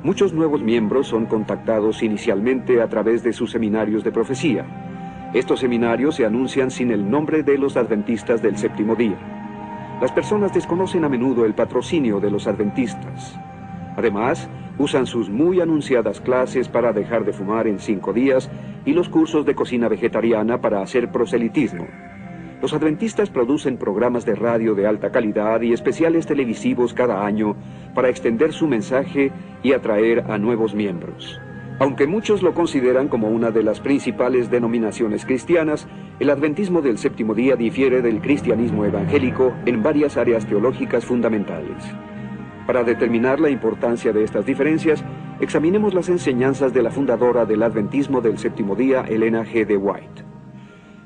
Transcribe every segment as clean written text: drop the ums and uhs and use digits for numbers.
Muchos nuevos miembros son contactados inicialmente a través de sus seminarios de profecía. Estos seminarios se anuncian sin el nombre de los adventistas del séptimo día. Las personas desconocen a menudo el patrocinio de los adventistas. Además, usan sus muy anunciadas clases para dejar de fumar en 5 días y los cursos de cocina vegetariana para hacer proselitismo. Los adventistas producen programas de radio de alta calidad y especiales televisivos cada año para extender su mensaje y atraer a nuevos miembros. Aunque muchos lo consideran como una de las principales denominaciones cristianas, el adventismo del séptimo día difiere del cristianismo evangélico en varias áreas teológicas fundamentales. Para determinar la importancia de estas diferencias, examinemos las enseñanzas de la fundadora del adventismo del séptimo día, Elena G. de White.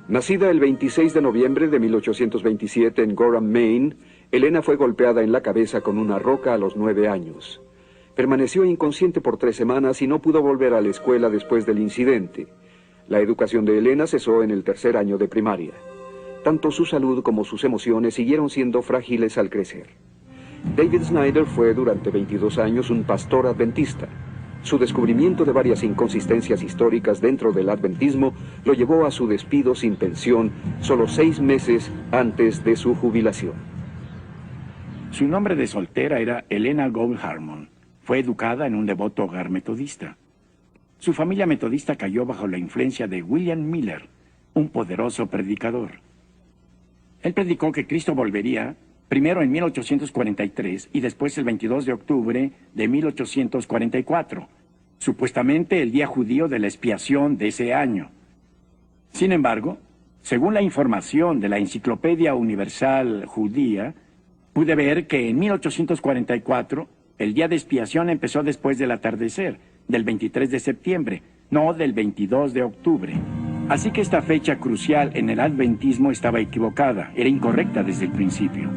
Nacida el 26 de noviembre de 1827 en Gorham, Maine, Elena fue golpeada en la cabeza con una roca a los 9 años. Permaneció inconsciente por 3 semanas y no pudo volver a la escuela después del incidente. La educación de Elena cesó en el 3er año de primaria. Tanto su salud como sus emociones siguieron siendo frágiles al crecer. David Snyder fue durante 22 años un pastor adventista. Su descubrimiento de varias inconsistencias históricas dentro del adventismo lo llevó a su despido sin pensión solo 6 meses antes de su jubilación. Su nombre de soltera era Elena Gould Harmon. Fue educada en un devoto hogar metodista. Su familia metodista cayó bajo la influencia de William Miller, un poderoso predicador. Él predicó que Cristo volvería primero en 1843 y después el 22 de octubre de 1844, supuestamente el día judío de la expiación de ese año. Sin embargo, según la información de la Enciclopedia Universal Judía, pude ver que en 1844 el día de expiación empezó después del atardecer, del 23 de septiembre, no del 22 de octubre. Así que esta fecha crucial en el adventismo estaba equivocada, era incorrecta desde el principio.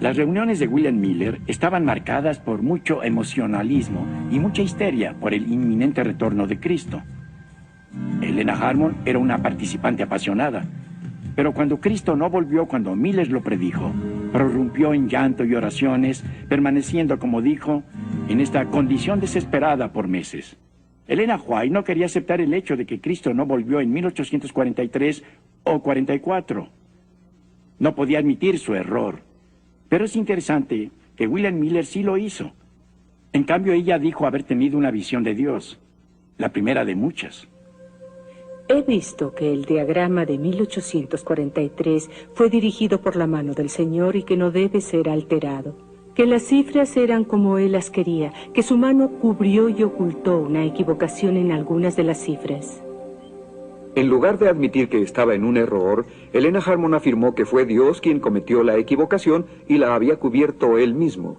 Las reuniones de William Miller estaban marcadas por mucho emocionalismo y mucha histeria por el inminente retorno de Cristo. Elena Harmon era una participante apasionada, pero cuando Cristo no volvió cuando Miller lo predijo, prorrumpió en llanto y oraciones, permaneciendo, como dijo, en esta condición desesperada por meses. Elena White no quería aceptar el hecho de que Cristo no volvió en 1843 o 44. No podía admitir su error. Pero es interesante que William Miller sí lo hizo. En cambio, ella dijo haber tenido una visión de Dios, la primera de muchas. He visto que el diagrama de 1843 fue dirigido por la mano del Señor y que no debe ser alterado. Que las cifras eran como Él las quería, que su mano cubrió y ocultó una equivocación en algunas de las cifras. En lugar de admitir que estaba en un error, Elena Harmon afirmó que fue Dios quien cometió la equivocación y la había cubierto Él mismo.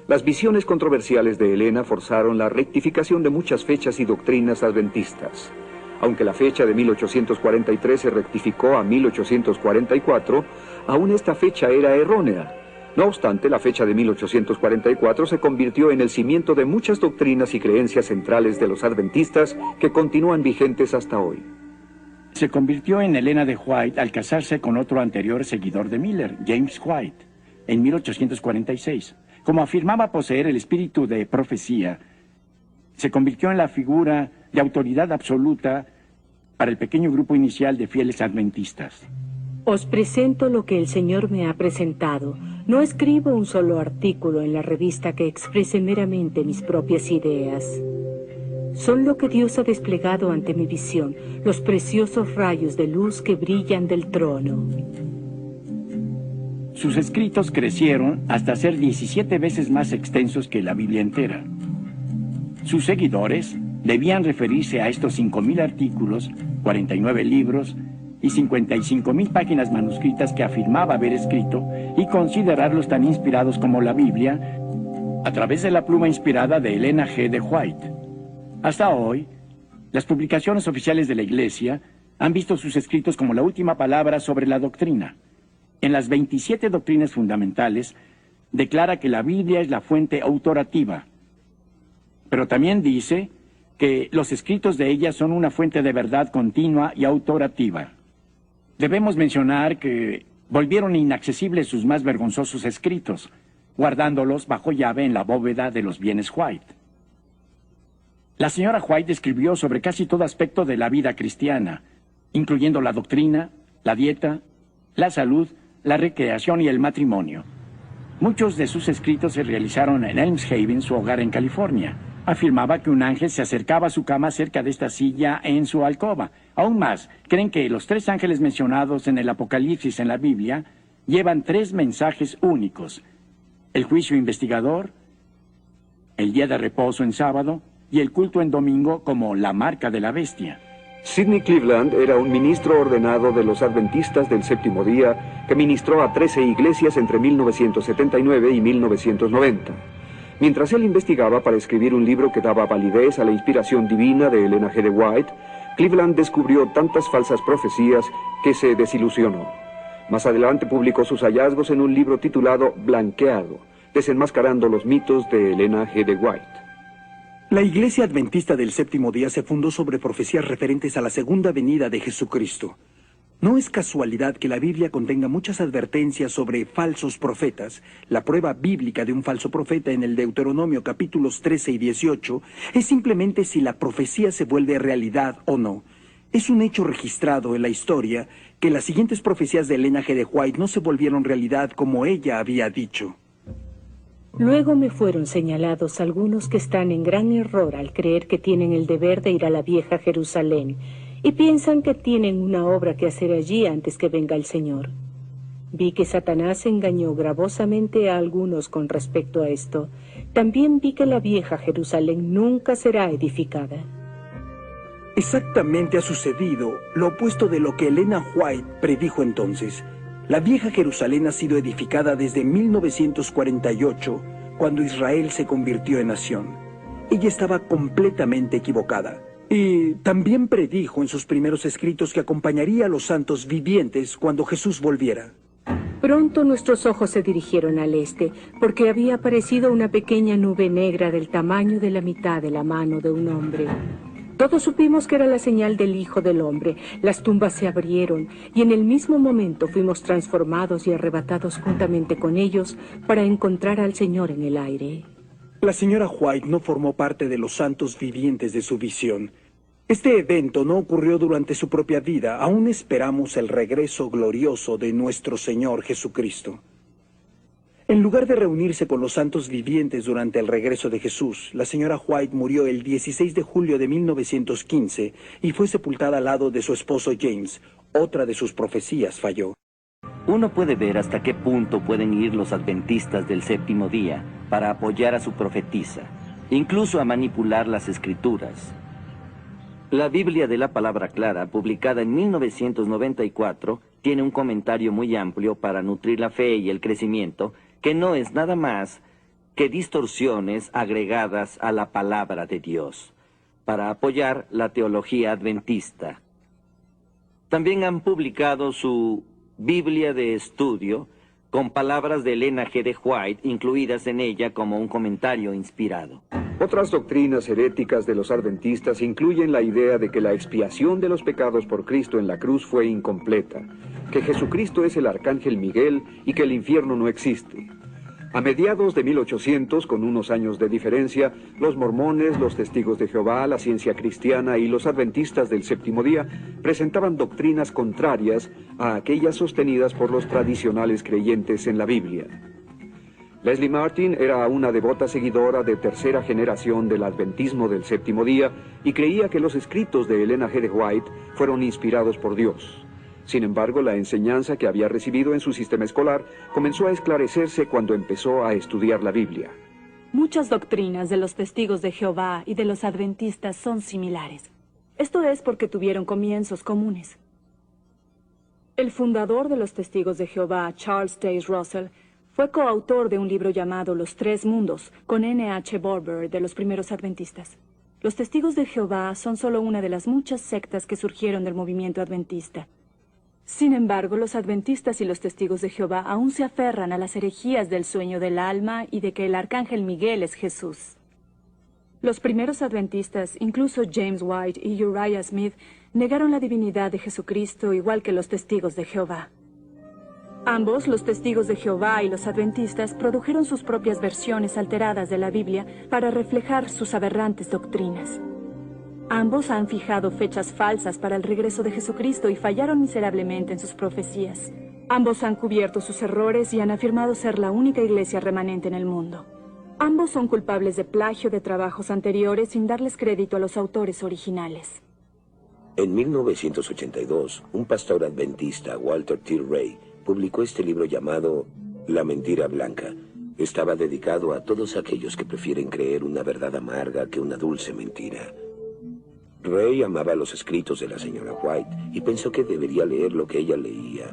Las visiones controversiales de Elena forzaron la rectificación de muchas fechas y doctrinas adventistas. Aunque la fecha de 1843 se rectificó a 1844, aún esta fecha era errónea. No obstante, la fecha de 1844 se convirtió en el cimiento de muchas doctrinas y creencias centrales de los adventistas que continúan vigentes hasta hoy. Se convirtió en Elena de White al casarse con otro anterior seguidor de Miller, James White, en 1846. Como afirmaba poseer el espíritu de profecía, se convirtió en la figura de autoridad absoluta para el pequeño grupo inicial de fieles adventistas. Os presento lo que el Señor me ha presentado. No escribo un solo artículo en la revista que exprese meramente mis propias ideas. Son lo que Dios ha desplegado ante mi visión, los preciosos rayos de luz que brillan del trono. Sus escritos crecieron hasta ser 17 veces más extensos que la Biblia entera. Sus seguidores debían referirse a estos 5,000 artículos, 49 libros y 55,000 páginas manuscritas que afirmaba haber escrito y considerarlos tan inspirados como la Biblia a través de la pluma inspirada de Elena G. de White. Hasta hoy, las publicaciones oficiales de la Iglesia han visto sus escritos como la última palabra sobre la doctrina. En las 27 doctrinas fundamentales, declara que la Biblia es la fuente autorativa, pero también dice que los escritos de ella son una fuente de verdad continua y autorativa. Debemos mencionar que volvieron inaccesibles sus más vergonzosos escritos, guardándolos bajo llave en la bóveda de los bienes White. La señora White escribió sobre casi todo aspecto de la vida cristiana, incluyendo la doctrina, la dieta, la salud, la recreación y el matrimonio. Muchos de sus escritos se realizaron en Elms Haven, su hogar en California. Afirmaba que un ángel se acercaba a su cama cerca de esta silla en su alcoba. Aún más, creen que los 3 ángeles mencionados en el Apocalipsis en la Biblia llevan 3 mensajes únicos: el juicio investigador, el día de reposo en sábado y el culto en domingo como la marca de la bestia. Sidney Cleveland era un ministro ordenado de los Adventistas del Séptimo Día que ministró a 13 iglesias entre 1979 y 1990. Mientras él investigaba para escribir un libro que daba validez a la inspiración divina de Elena G. de White, Cleveland descubrió tantas falsas profecías que se desilusionó. Más adelante publicó sus hallazgos en un libro titulado Blanqueado, desenmascarando los mitos de Elena G. de White. La Iglesia Adventista del Séptimo Día se fundó sobre profecías referentes a la segunda venida de Jesucristo. No es casualidad que la Biblia contenga muchas advertencias sobre falsos profetas. La prueba bíblica de un falso profeta en el Deuteronomio capítulos 13 y 18 es simplemente si la profecía se vuelve realidad o no. Es un hecho registrado en la historia que las siguientes profecías de Elena G. de White no se volvieron realidad como ella había dicho. Luego me fueron señalados algunos que están en gran error al creer que tienen el deber de ir a la vieja Jerusalén y piensan que tienen una obra que hacer allí antes que venga el Señor. Vi que Satanás engañó gravosamente a algunos con respecto a esto. También vi que la vieja Jerusalén nunca será edificada. Exactamente ha sucedido lo opuesto de lo que Elena White predijo entonces. La vieja Jerusalén ha sido edificada desde 1948, cuando Israel se convirtió en nación. Ella estaba completamente equivocada. Y también predijo en sus primeros escritos que acompañaría a los santos vivientes cuando Jesús volviera. Pronto nuestros ojos se dirigieron al este, porque había aparecido una pequeña nube negra del tamaño de la mitad de la mano de un hombre. Todos supimos que era la señal del Hijo del Hombre. Las tumbas se abrieron y en el mismo momento fuimos transformados y arrebatados juntamente con ellos para encontrar al Señor en el aire. La señora White no formó parte de los santos vivientes de su visión. Este evento no ocurrió durante su propia vida. Aún esperamos el regreso glorioso de nuestro Señor Jesucristo. En lugar de reunirse con los santos vivientes durante el regreso de Jesús, la señora White murió el 16 de julio de 1915 y fue sepultada al lado de su esposo James. Otra de sus profecías falló. Uno puede ver hasta qué punto pueden ir los adventistas del séptimo día para apoyar a su profetisa, incluso a manipular las escrituras. La Biblia de la Palabra Clara, publicada en 1994, tiene un comentario muy amplio para nutrir la fe y el crecimiento, que no es nada más que distorsiones agregadas a la palabra de Dios, para apoyar la teología adventista. También han publicado su Biblia de estudio, con palabras de Elena G. de White incluidas en ella como un comentario inspirado. Otras doctrinas heréticas de los adventistas incluyen la idea de que la expiación de los pecados por Cristo en la cruz fue incompleta, que Jesucristo es el arcángel Miguel y que el infierno no existe. A mediados de 1800, con unos años de diferencia, los mormones, los testigos de Jehová, la ciencia cristiana y los adventistas del séptimo día presentaban doctrinas contrarias a aquellas sostenidas por los tradicionales creyentes en la Biblia. Leslie Martin era una devota seguidora de tercera generación del adventismo del séptimo día y creía que los escritos de Elena G. de White fueron inspirados por Dios. Sin embargo, la enseñanza que había recibido en su sistema escolar comenzó a esclarecerse cuando empezó a estudiar la Biblia. Muchas doctrinas de los testigos de Jehová y de los adventistas son similares. Esto es porque tuvieron comienzos comunes. El fundador de los testigos de Jehová, Charles Taze Russell, fue coautor de un libro llamado Los Tres Mundos, con N.H. Barber de los primeros adventistas. Los testigos de Jehová son solo una de las muchas sectas que surgieron del movimiento adventista. Sin embargo, los adventistas y los testigos de Jehová aún se aferran a las herejías del sueño del alma y de que el arcángel Miguel es Jesús. Los primeros adventistas, incluso James White y Uriah Smith, negaron la divinidad de Jesucristo igual que los testigos de Jehová. Ambos, los testigos de Jehová y los adventistas, produjeron sus propias versiones alteradas de la Biblia para reflejar sus aberrantes doctrinas. Ambos han fijado fechas falsas para el regreso de Jesucristo y fallaron miserablemente en sus profecías. Ambos han cubierto sus errores y han afirmado ser la única iglesia remanente en el mundo. Ambos son culpables de plagio de trabajos anteriores sin darles crédito a los autores originales. En 1982, un pastor adventista, Walter T. Ray, publicó este libro llamado La Mentira Blanca. Estaba dedicado a todos aquellos que prefieren creer una verdad amarga que una dulce mentira. Ray amaba los escritos de la señora White y pensó que debería leer lo que ella leía.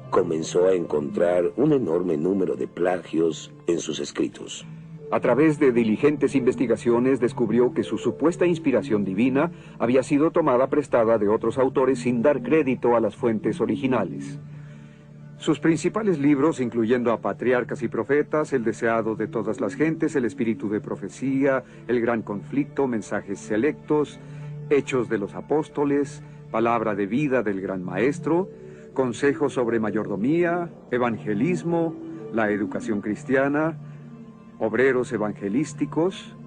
Comenzó a encontrar un enorme número de plagios en sus escritos. A través de diligentes investigaciones descubrió que su supuesta inspiración divina había sido tomada prestada de otros autores sin dar crédito a las fuentes originales. Sus principales libros, incluyendo a Patriarcas y Profetas, El deseado de todas las gentes, El espíritu de profecía, El gran conflicto, Mensajes selectos, Hechos de los apóstoles, Palabra de vida del gran maestro, Consejos sobre mayordomía, Evangelismo, La educación cristiana, Obreros evangelísticos,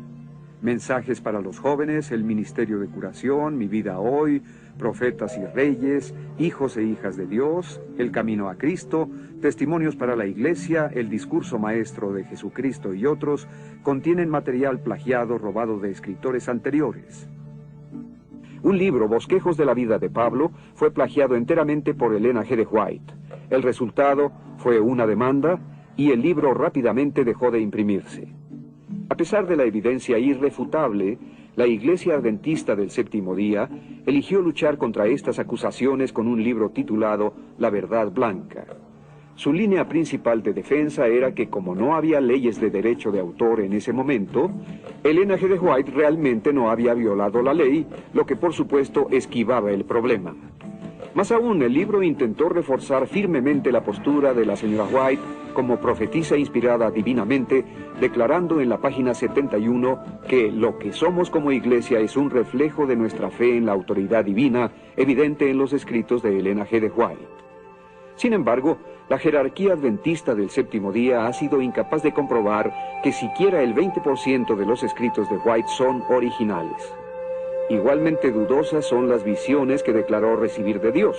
Mensajes para los jóvenes, El ministerio de curación, Mi vida hoy, Profetas y reyes, Hijos e hijas de Dios, El camino a Cristo, Testimonios para la iglesia, El discurso maestro de Jesucristo y otros, contienen material plagiado robado de escritores anteriores. Un libro, Bosquejos de la vida de Pablo, fue plagiado enteramente por Elena G. de White. El resultado fue una demanda y el libro rápidamente dejó de imprimirse. A pesar de la evidencia irrefutable, la Iglesia Adventista del Séptimo Día eligió luchar contra estas acusaciones con un libro titulado La Verdad Blanca. Su línea principal de defensa era que como no había leyes de derecho de autor en ese momento, Elena G. de White realmente no había violado la ley, lo que por supuesto esquivaba el problema. Más aún, el libro intentó reforzar firmemente la postura de la señora White como profetisa inspirada divinamente, declarando en la página 71 que lo que somos como iglesia es un reflejo de nuestra fe en la autoridad divina, evidente en los escritos de Elena G. de White. Sin embargo, la jerarquía adventista del Séptimo Día ha sido incapaz de comprobar que siquiera el 20% de los escritos de White son originales. Igualmente dudosas son las visiones que declaró recibir de Dios.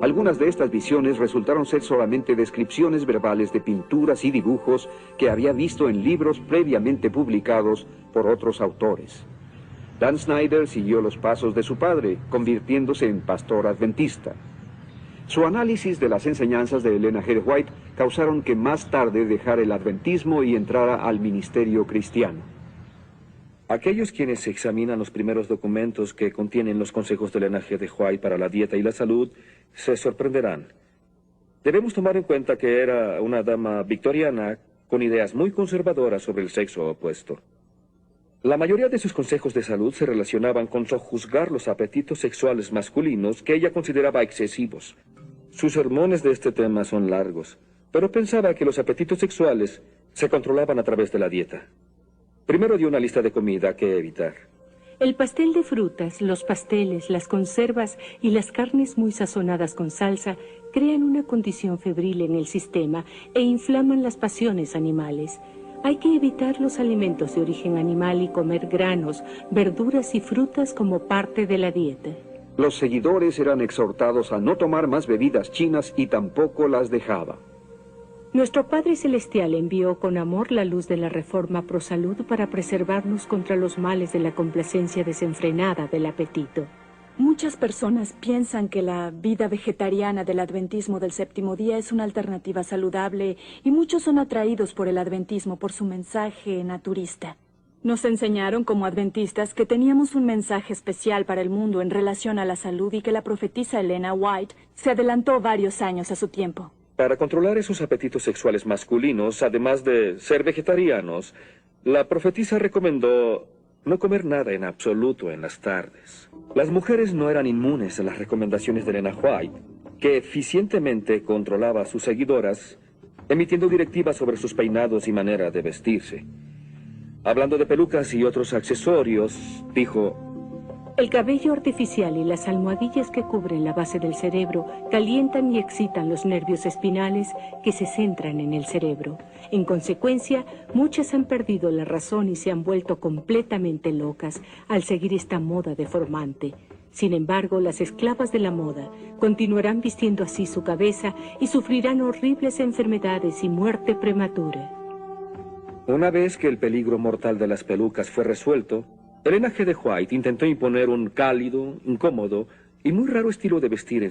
Algunas de estas visiones resultaron ser solamente descripciones verbales de pinturas y dibujos que había visto en libros previamente publicados por otros autores. Dan Snyder siguió los pasos de su padre, convirtiéndose en pastor adventista. Su análisis de las enseñanzas de Elena G. de White causaron que más tarde dejara el adventismo y entrara al ministerio cristiano. Aquellos quienes examinan los primeros documentos que contienen los consejos de Elena G. de White para la dieta y la salud se sorprenderán. Debemos tomar en cuenta que era una dama victoriana con ideas muy conservadoras sobre el sexo opuesto. La mayoría de sus consejos de salud se relacionaban con sojuzgar los apetitos sexuales masculinos que ella consideraba excesivos. Sus sermones de este tema son largos, pero pensaba que los apetitos sexuales se controlaban a través de la dieta. Primero dio una lista de comida que evitar. El pastel de frutas, los pasteles, las conservas y las carnes muy sazonadas con salsa crean una condición febril en el sistema e inflaman las pasiones animales. Hay que evitar los alimentos de origen animal y comer granos, verduras y frutas como parte de la dieta. Los seguidores eran exhortados a no tomar más bebidas chinas y tampoco las dejaba. Nuestro Padre Celestial envió con amor la luz de la reforma pro salud para preservarnos contra los males de la complacencia desenfrenada del apetito. Muchas personas piensan que la vida vegetariana del adventismo del Séptimo Día es una alternativa saludable y muchos son atraídos por el adventismo por su mensaje naturista. Nos enseñaron como adventistas que teníamos un mensaje especial para el mundo en relación a la salud y que la profetisa Elena White se adelantó varios años a su tiempo. Para controlar esos apetitos sexuales masculinos, además de ser vegetarianos, la profetisa recomendó no comer nada en absoluto en las tardes. Las mujeres no eran inmunes a las recomendaciones de Elena White, que eficientemente controlaba a sus seguidoras, emitiendo directivas sobre sus peinados y manera de vestirse. Hablando de pelucas y otros accesorios, dijo: El cabello artificial y las almohadillas que cubren la base del cerebro calientan y excitan los nervios espinales que se centran en el cerebro. En consecuencia, muchas han perdido la razón y se han vuelto completamente locas al seguir esta moda deformante. Sin embargo, las esclavas de la moda continuarán vistiendo así su cabeza y sufrirán horribles enfermedades y muerte prematura. Una vez que el peligro mortal de las pelucas fue resuelto, Elena G. de White intentó imponer un cálido, incómodo y muy raro estilo de vestir en